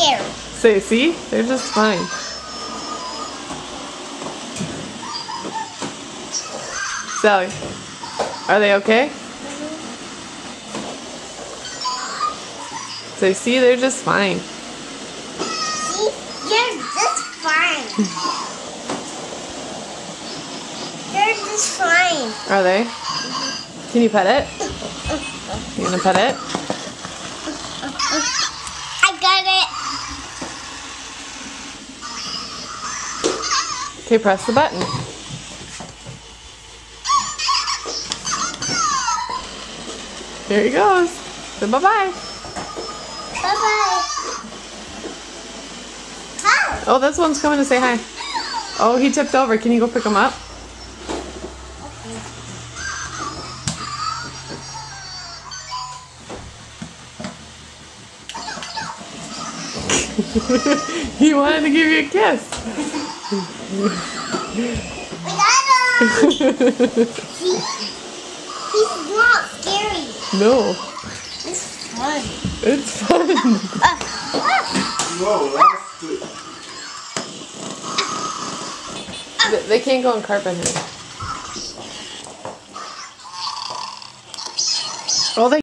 scared. Say, see? They're just fine. Sally, are they okay? Say, see? They're just fine. See? You're just fine. They're just fine. Are they? Can you pet it? You gonna pet it? I got it. Okay, press the button. There he goes. Say bye-bye. Bye-bye. Hi. Oh, this one's coming to say hi. Oh, he tipped over. Can you go pick him up? He wanted to give you a kiss. We got him. He's not scary. No. It's fun. It's fun. Whoa, that's good. They can't go on carpet here. Oh, they